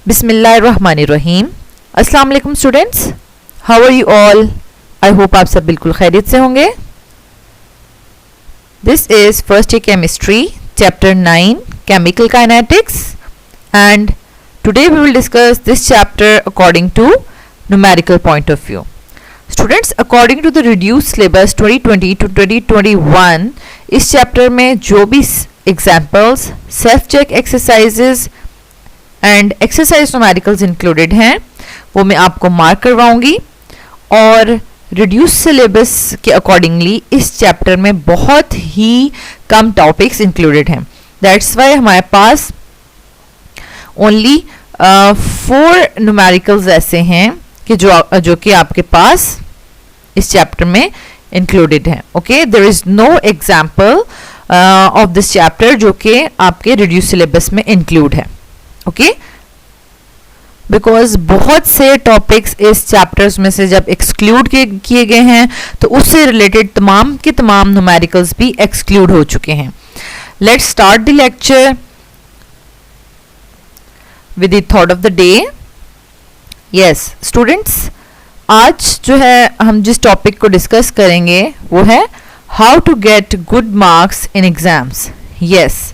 बिस्मिल्लाहिर्रहमानिर्रहीम। अस्सलाम वालेकुम students, how are you all? I hope आप सब बिल्कुल खैरियत से होंगे। This is first year chemistry chapter 9 chemical kinetics and today we will discuss this chapter according to numerical point of view. Students, according to the reduce syllabus 2020 to 2021 इस chapter में जो भी examples, self check exercises and exercise numericals included हैं वो मैं आपको मार्क करवाऊंगी। और रिड्यूस सिलेबस के अकॉर्डिंगली इस चैप्टर में बहुत ही कम टॉपिक्स इंक्लूडेड हैं। दैट्स वाई हमारे पास ओनली 4 न्यूमेरिकल्स ऐसे हैं कि जो कि आपके पास इस चैप्टर में इंक्लूडेड हैं। Okay, there is no example of this chapter जो कि आपके रिड्यूस सिलेबस में इंक्लूड है। ओके, बिकॉज बहुत से टॉपिक्स इस चैप्टर्स में से जब एक्सक्लूड किए गए हैं तो उससे रिलेटेड तमाम के तमाम न्यूमेरिकल्स भी एक्सक्लूड हो चुके हैं। Let's start the lecture with the thought of the day. Yes students, आज जो है हम जिस टॉपिक को डिस्कस करेंगे वो है how to get good marks in exams. Yes,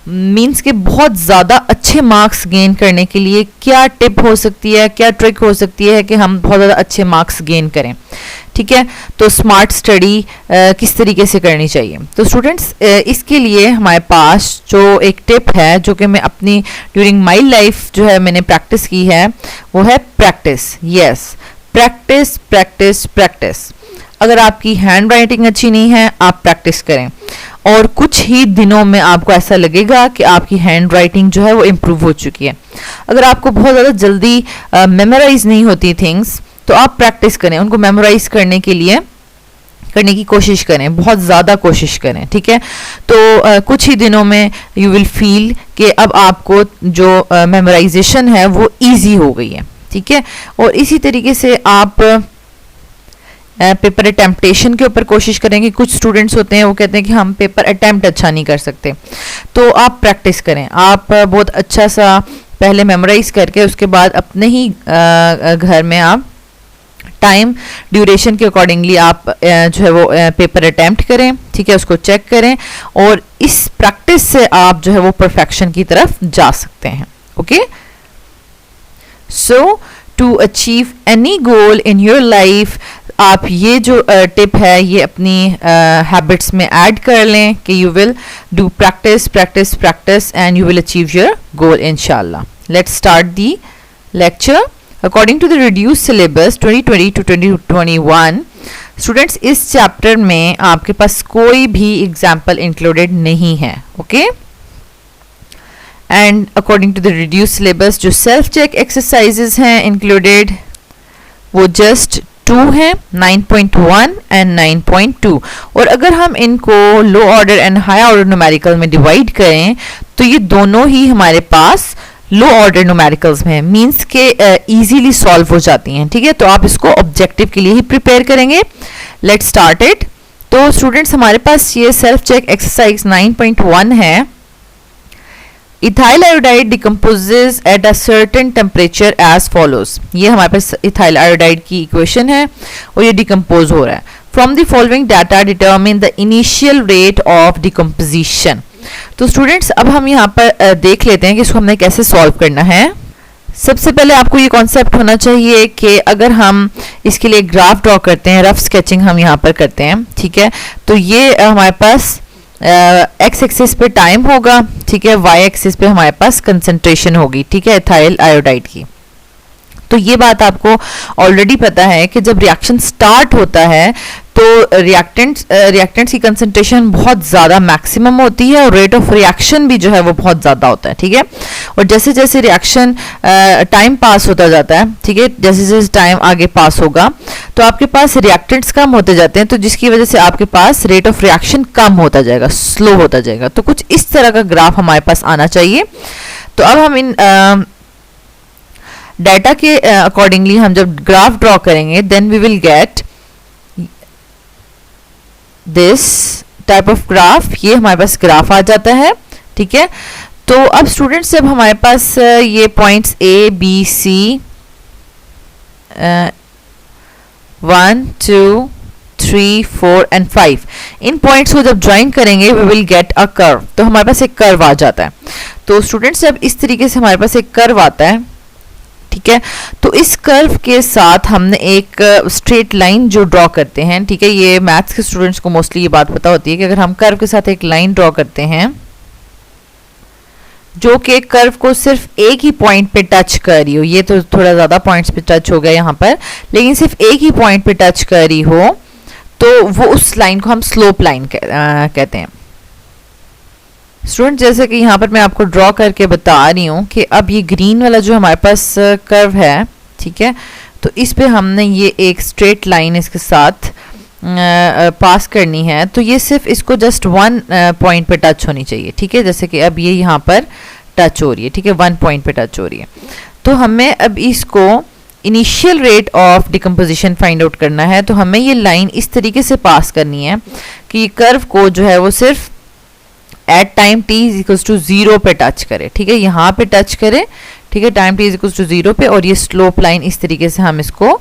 means के बहुत ज़्यादा अच्छे मार्क्स गेन करने के लिए क्या टिप हो सकती है, क्या ट्रिक हो सकती है कि हम बहुत ज़्यादा अच्छे मार्क्स गेन करें। ठीक है, तो स्मार्ट स्टडी किस तरीके से करनी चाहिए। तो स्टूडेंट्स, इसके लिए हमारे पास जो एक टिप है जो कि मैं अपनी ड्यूरिंग माई लाइफ जो है मैंने प्रैक्टिस की है वो है practice. Yes, practice practice practice. अगर आपकी हैंड राइटिंग अच्छी नहीं है आप प्रैक्टिस करें और कुछ ही दिनों में आपको ऐसा लगेगा कि आपकी हैंड राइटिंग जो है वो इम्प्रूव हो चुकी है। अगर आपको बहुत ज़्यादा जल्दी मेमोराइज नहीं होती थिंग्स तो आप प्रैक्टिस करें, उनको मेमोराइज करने की कोशिश करें, बहुत ज़्यादा कोशिश करें। ठीक है, तो कुछ ही दिनों में यू विल फील कि अब आपको जो मेमोराइजेशन है वो ईजी हो गई है। ठीक है, और इसी तरीके से आप पेपर अटेम्प्टेशन के ऊपर कोशिश करेंगे। कुछ स्टूडेंट्स होते हैं वो कहते हैं कि हम पेपर अटेम्प्ट अच्छा नहीं कर सकते, तो आप प्रैक्टिस करें। आप बहुत अच्छा सा पहले मेमोराइज करके उसके बाद अपने ही घर में आप टाइम ड्यूरेशन के अकॉर्डिंगली आप जो है वो पेपर अटेम्प्ट करें। ठीक है, उसको चेक करें और इस प्रैक्टिस से आप जो है वो परफेक्शन की तरफ जा सकते हैं। Okay, so to achieve any goal in your life आप ये जो टिप है ये अपनी हैबिट्स में ऐड कर लें कि you will do practice practice practice and you will achieve your goal इंशाल्लाह। Let's start the lecture. According to the reduce syllabus 2020 to 2021 students, इस चैप्टर में आपके पास कोई भी एग्जाम्पल इंक्लूडेड नहीं है। Okay, and according to the reduce syllabus जो सेल्फ चेक एक्सरसाइजेज हैं इंक्लूडेड वो जस्ट 2 हैं, 9.1 एंड 9.2। और अगर हम इनको low order and high order numerical में डिवाइड करें तो ये दोनों ही हमारे पास लो ऑर्डर न्यूमेरिकल्स में मींस के इजीली सॉल्व हो जाती हैं। ठीक है, तो आप इसको ऑब्जेक्टिव के लिए ही प्रिपेयर करेंगे। Let's start it. तो स्टूडेंट्स, हमारे पास ये सेल्फ चेक एक्सरसाइज 9.1 है। Ethyl iodide decomposes at a certain temperature as follows. ये हमारे पास इथाइल आयोडाइड की इक्वेशन है और ये डिकम्पोज हो रहा है। From the following data determine the initial rate of decomposition. तो स्टूडेंट्स, अब हम यहाँ पर देख लेते हैं कि इसको हमने कैसे सॉल्व करना है। सबसे पहले आपको ये कॉन्सेप्ट होना चाहिए कि अगर हम इसके लिए ग्राफ ड्रॉ करते हैं, रफ स्केचिंग हम यहाँ पर करते हैं। ठीक है, तो ये हमारे पास एक्स एक्सिस पे टाइम होगा। ठीक है, वाई एक्सिस पे हमारे पास कंसंट्रेशन होगी। ठीक है, इथाइल आयोडाइड की। तो ये बात आपको ऑलरेडी पता है कि जब रिएक्शन स्टार्ट होता है तो रिएक्टेंट्स की कंसंट्रेशन बहुत ज़्यादा मैक्सिमम होती है और रेट ऑफ रिएक्शन भी जो है वो बहुत ज़्यादा होता है। ठीक है, और जैसे जैसे रिएक्शन टाइम पास होता जाता है, ठीक है, जैसे जैसे टाइम आगे पास होगा तो आपके पास रिएक्टेंट्स कम होते जाते हैं, तो जिसकी वजह से आपके पास रेट ऑफ रिएक्शन कम होता जाएगा, स्लो होता जाएगा। तो कुछ इस तरह का ग्राफ हमारे पास आना चाहिए। तो अब हम इन डाटा के अकॉर्डिंगली हम जब ग्राफ ड्रॉ करेंगे then we will get this type of graph. ये हमारे पास ग्राफ आ जाता है। ठीक है, तो अब स्टूडेंट्स जब हमारे पास ये points A B C 1 2 3 4 and 5 इन पॉइंट्स को जब ज्वाइन करेंगे we will get a curve. तो हमारे पास एक कर्व आ जाता है। तो स्टूडेंट्स जब इस तरीके से हमारे पास एक कर्व आता है, ठीक है, तो इस कर्व के साथ हमने एक स्ट्रेट लाइन जो ड्रॉ करते हैं, ठीक है, ये मैथ्स के स्टूडेंट्स को मोस्टली ये बात पता होती है कि अगर हम कर्व के साथ एक लाइन ड्रॉ करते हैं जो कि कर्व को सिर्फ एक ही पॉइंट पे टच कर रही हो, ये तो थोड़ा ज़्यादा पॉइंट्स पे टच हो गया यहाँ पर, लेकिन सिर्फ एक ही पॉइंट पे टच कर रही हो, तो वो उस लाइन को हम स्लोप लाइन कहते हैं। स्टूडेंट जैसे कि यहाँ पर मैं आपको ड्रॉ करके बता रही हूँ कि अब ये ग्रीन वाला जो हमारे पास कर्व है, ठीक है, तो इस पे हमने ये एक स्ट्रेट लाइन इसके साथ पास करनी है, तो ये सिर्फ इसको जस्ट 1 पॉइंट पे टच होनी चाहिए, ठीक है, जैसे कि अब ये यहाँ पर टच हो रही है, ठीक है, 1 पॉइंट पे टच हो रही है। तो हमें अब इसको initial rate of decomposition find out करना है। तो हमें ये लाइन इस तरीके से पास करनी है कि ये कर्व को जो है वो सिर्फ at time t equals to 0 पे टच करे, ठीक है, यहाँ पे टच करे, ठीक है, टाइम t इक्वल्स टू 0 पे, और ये स्लोप लाइन इस तरीके से हम इसको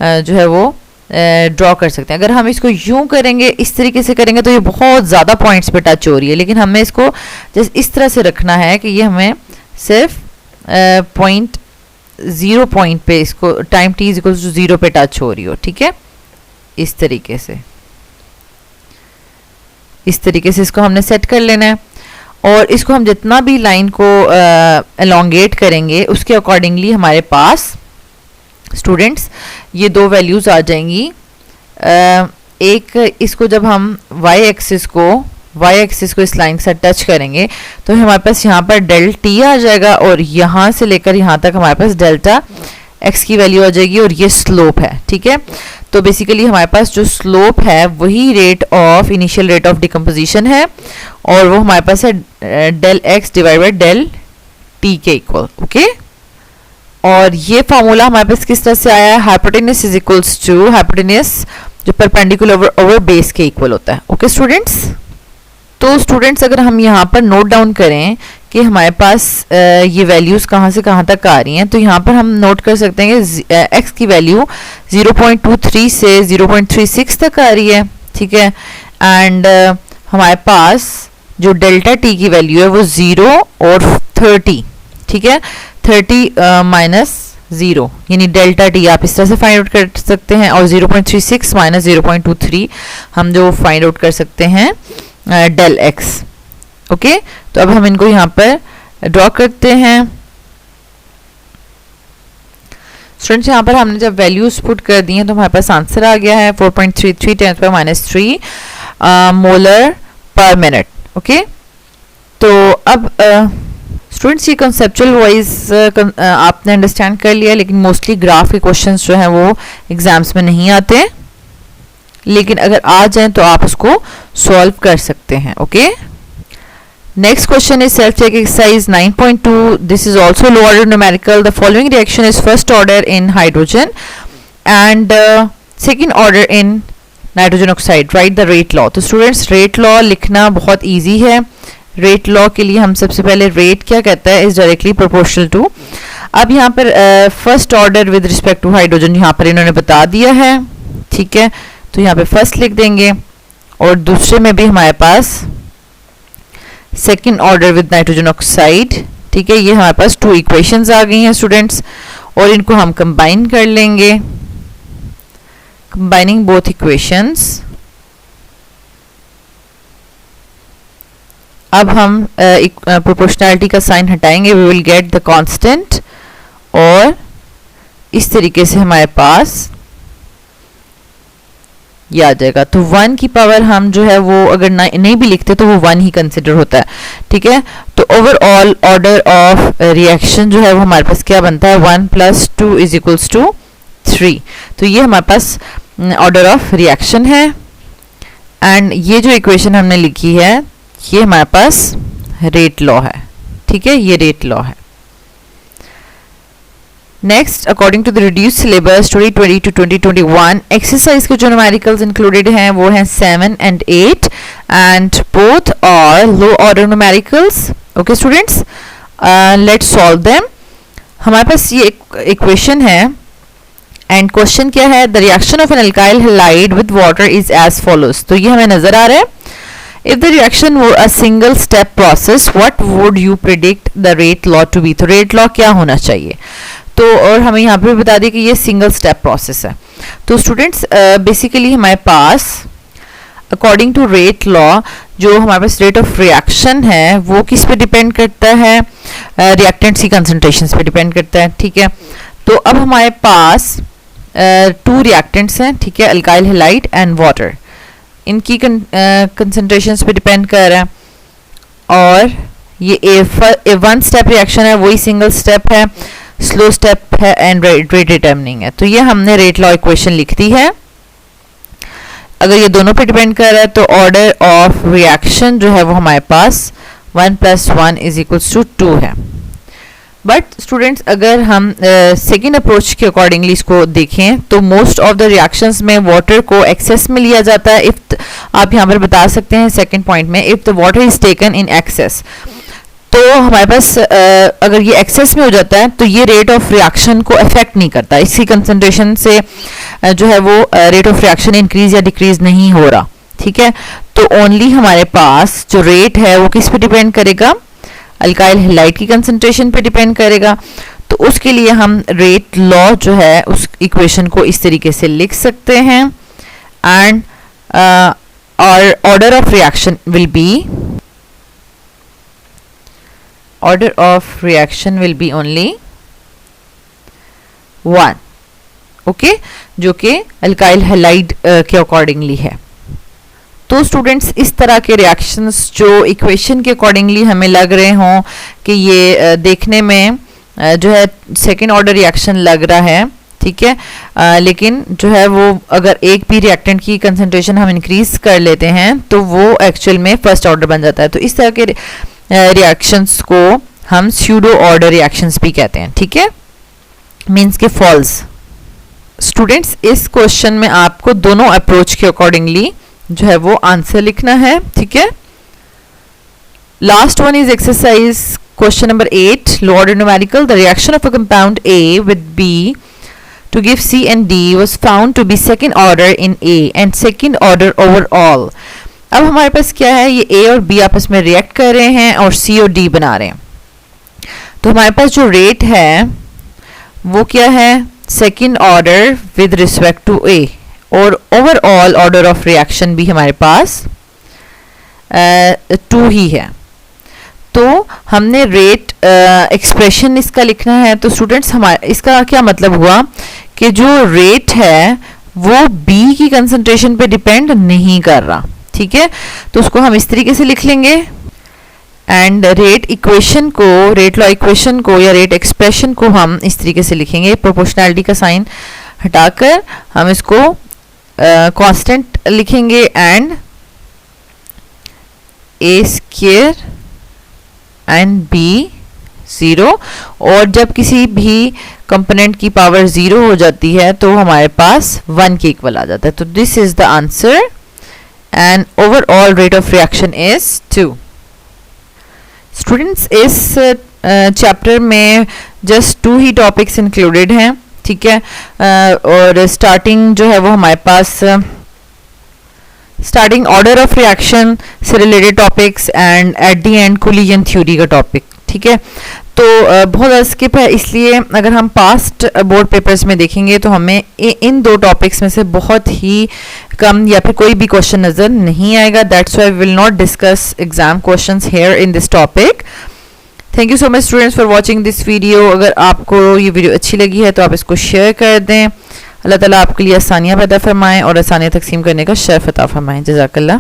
जो है वो ड्रॉ कर सकते हैं। अगर हम इसको यूं करेंगे, इस तरीके से करेंगे, तो ये बहुत ज़्यादा पॉइंट्स पे टच हो रही है, लेकिन हमें इसको जैसे इस तरह से रखना है कि ये हमें सिर्फ पॉइंट 0 पॉइंट पे इसको टाइम t इक्वल्स टू 0 पे टच हो रही हो, ठीक है, इस तरीके से इसको हमने सेट कर लेना है। और इसको हम जितना भी लाइन को एलोंगेट करेंगे उसके अकॉर्डिंगली हमारे पास स्टूडेंट्स ये दो वैल्यूज़ आ जाएंगी। एक इसको जब हम y एक्सिस को इस लाइन के साथ टच करेंगे तो हमारे पास यहाँ पर डेल t आ जाएगा, और यहाँ से लेकर यहाँ तक हमारे पास डेल्टा x की वैल्यू आ जाएगी, और ये स्लोप है, ठीक है। तो बेसिकली हमारे पास जो स्लोप है वही rate of initial rate of decomposition है, और वो हमारे पास है del x divide by del t के इक्वल, ओके। और ये फार्मूला हमारे पास किस तरह से आया है, hypotenuse is equals to hypotenuse जो परपेंडिकुलर ओवर बेस के इक्वल होता है, ओके स्टूडेंट्स। तो स्टूडेंट्स अगर हम यहाँ पर नोट डाउन करें कि हमारे पास ये वैल्यूज़ कहाँ से कहाँ तक आ रही हैं, तो यहाँ पर हम नोट कर सकते हैं कि x की वैल्यू 0.23 से 0.36 तक आ रही है, ठीक है, एंड हमारे पास जो डेल्टा t की वैल्यू है वो 0 और 30, ठीक है, 30 माइनस 0 यानी डेल्टा t आप इस तरह से फाइंड आउट कर सकते हैं, और 0.36 माइनस 0.23 हम जो फाइंड आउट कर सकते हैं डेल x, ओके। तो अब हम इनको यहाँ पर ड्रॉ करते हैं। स्टूडेंट्स यहाँ पर हमने जब वैल्यूज पुट कर दी हैं तो हमारे पास आंसर आ गया है 4.33 × 10⁻³ मोलर पर मिनट, ओके। तो अब स्टूडेंट्स ये कंसेप्चुअल वाइज आपने अंडरस्टैंड कर लिया, लेकिन मोस्टली ग्राफ के क्वेश्चंस जो हैं वो एग्जाम्स में नहीं आते, लेकिन अगर आ जाएं तो आप उसको सॉल्व कर सकते हैं, okay. Next question is self-check exercise 9.2. This is also low order numerical. The following reaction is first order in hydrogen and second order in nitrogen oxide. Write the rate law. तो students rate law लिखना बहुत easy है। rate law के लिए हम सबसे पहले rate क्या कहता है is directly proportional to। अब यहाँ पर first order with respect to hydrogen यहाँ पर इन्होंने बता दिया है, ठीक है, तो यहाँ पे first लिख देंगे, और दूसरे में भी हमारे पास second order with nitrogen oxide, ठीक है। ये हमारे पास 2 इक्वेशंस आ गई हैं स्टूडेंट्स, और इनको हम कंबाइन कर लेंगे। कंबाइनिंग बोथ इक्वेशंस, अब हम प्रोपोर्शनैलिटी का साइन हटाएंगे, we will get the constant, और इस तरीके से हमारे पास ये आ जाएगा। तो 1 की पावर हम जो है वो अगर नहीं भी लिखते तो वो 1 ही कंसिडर होता है, ठीक है। तो ओवरऑल ऑर्डर ऑफ रिएक्शन जो है वो हमारे पास क्या बनता है, 1 + 2 = 3। तो ये हमारे पास ऑर्डर ऑफ रिएक्शन है, एंड ये जो इक्वेशन हमने लिखी है ये हमारे पास रेट लॉ है, ठीक है, ये रेट लॉ है। Next, according to the reduced syllabus 2020 to 2021 exercise के जो न्यूमेरिकल्स इंक्लूडेड हैं वो हैं 7 and 8 and both are low order numericals, okay students, let's solve them. हमारे पास ये इक्वेशन है एंड क्वेश्चन क्या है, the reaction of an alkyl halide with water is as follows. तो ये हमें नजर आ रहा है, if the reaction were a single step process what would you predict the rate law to be. तो रेट लॉ क्या होना चाहिए, तो और हमें यहाँ पे बता दें कि ये सिंगल स्टेप प्रोसेस है। तो स्टूडेंट्स बेसिकली हमारे पास अकॉर्डिंग टू रेट लॉ जो हमारे पास रेट ऑफ रिएक्शन है वो किस पे डिपेंड करता है, रिएक्टेंट्स की कंसंट्रेशंस पे डिपेंड करता है। ठीक है, तो अब हमारे पास टू रिएक्टेंट्स हैं, ठीक है, अल्काइल हैलाइड एंड वाटर, इनकी कंसंट्रेशंस पे डिपेंड कर रहा है। और ये वन स्टेप रिएक्शन है, वही सिंगल स्टेप है, स्लो स्टेप है एंड रेट डिटर्मिनिंग है। तो ये हमने रेट लॉ इक्वेशन लिख दी है। अगर ये दोनों पे डिपेंड कर रहा है तो ऑर्डर ऑफ रिएक्शन जो है वो हमारे पास 1 + 1 = 2 है। बट स्टूडेंट्स अगर हम सेकेंड अप्रोच के अकॉर्डिंगली इसको देखें तो मोस्ट ऑफ द रिएक्शंस में वाटर को एक्सेस में लिया जाता है। इफ आप यहाँ पर बता सकते हैं सेकेंड पॉइंट में, if the water is taken in excess, तो हमारे पास अगर ये एक्सेस में हो जाता है तो ये रेट ऑफ रिएक्शन को अफेक्ट नहीं करता, इसकी कंसंट्रेशन से जो है वो रेट ऑफ रिएक्शन इंक्रीज या डिक्रीज नहीं हो रहा। ठीक है, तो ओनली हमारे पास जो रेट है वो किस पे डिपेंड करेगा, अल्काइल हैलाइड की कंसंट्रेशन पे डिपेंड करेगा। तो उसके लिए हम रेट लॉ जो है उस इक्वेशन को इस तरीके से लिख सकते हैं and order of reaction will be only 1, okay, जो कि अल्काइल हैलाइड के अकॉर्डिंगली है। तो स्टूडेंट्स इस तरह के रिएक्शंस जो इक्वेशन के अकॉर्डिंगली हमें लग रहे हों कि ये देखने में जो है सेकेंड ऑर्डर रिएक्शन लग रहा है, ठीक है, लेकिन जो है वो अगर एक भी रिएक्टेंट की कंसंट्रेशन हम इंक्रीज कर लेते हैं तो वो एक्चुअल में फर्स्ट ऑर्डर बन जाता है। तो इस तरह के रिएक्शंस को हम स्यूडो ऑर्डर रिएक्शंस भी कहते हैं। ठीक है, मीन्स के फॉल्स। स्टूडेंट्स इस क्वेश्चन में आपको दोनों अप्रोच के अकॉर्डिंगली जो है वो आंसर लिखना है। ठीक है, last one is exercise question number 8, low order numerical, the reaction of a compound A with B to give C and D was found to be second order in A and second order overall। अब हमारे पास क्या है, ये A और B आपस में react कर रहे हैं और C और D बना रहे हैं। तो हमारे पास जो रेट है वो क्या है, second order with respect to A, और ओवरऑल ऑर्डर ऑफ रिएक्शन भी हमारे पास 2 ही है। तो हमने रेट एक्सप्रेशन इसका लिखना है। तो स्टूडेंट्स हमारे इसका क्या मतलब हुआ कि जो रेट है वो B की कंसंट्रेशन पे डिपेंड नहीं कर रहा। ठीक है, तो उसको हम इस तरीके से लिख लेंगे एंड रेट इक्वेशन को, रेट लॉ इक्वेशन को या रेट एक्सप्रेशन को हम इस तरीके से लिखेंगे, प्रोपोर्शनैलिटी का साइन हटाकर हम इसको कांस्टेंट लिखेंगे एंड A² एंड B 0, और जब किसी भी कंपोनेंट की पावर 0 हो जाती है तो हमारे पास 1 के इक्वल आ जाता है। तो this is the answer and overall rate of reaction is 2। Students इस चैप्टर में जस्ट 2 ही टॉपिक्स इंक्लूडेड हैं। ठीक है, और स्टार्टिंग जो है वो हमारे पास स्टार्टिंग ऑर्डर ऑफ रिएक्शन से related topics and at the end collision theory का टॉपिक। ठीक है, तो बहुत ज़्यादा स्किप है, इसलिए अगर हम पास्ट बोर्ड पेपर्स में देखेंगे तो हमें इन 2 टॉपिक्स में से बहुत ही कम या फिर कोई भी क्वेश्चन नज़र नहीं आएगा। That's why we will not discuss exam questions here in this topic. Thank you so much students for watching this video. अगर आपको ये वीडियो अच्छी लगी है तो आप इसको शेयर कर दें। अल्लाह ताला आपके लिए आसानियाँ पैदा फरमाएँ और आसानियाँ तकसीम करने का शर्फ अता फरमाएँ। जज़ाकल्लाह।